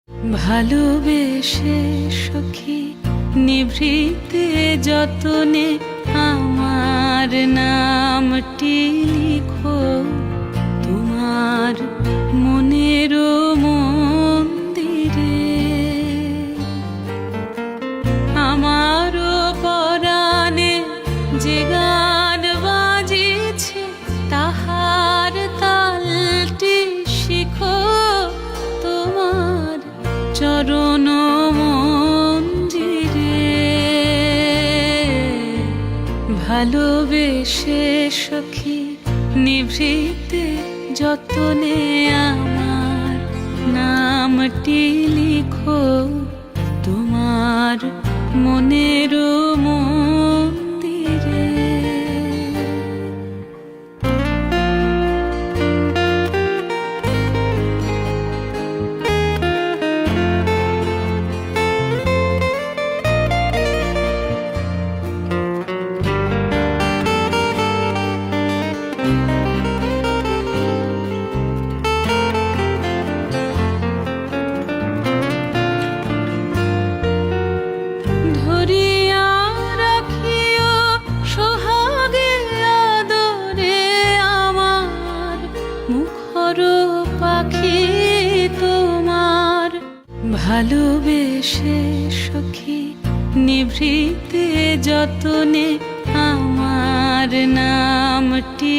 ভালোবেসে সখী নিভৃতে যতনে আমার নামটি লিখো তোমার মনের মন্দিরে। আমারও পরাণে যে গান বাজিছে তাহার তালটি শিখো তোমার চরণ মঞ্জিরে। ভালোবেসে সখী নিভৃতে যতনে আমার নামটি লিখো তোমার মনের মন্দিরে। পাখি তোমার ভালোবেসে সখী নিভৃতে যতনে আমার নামটি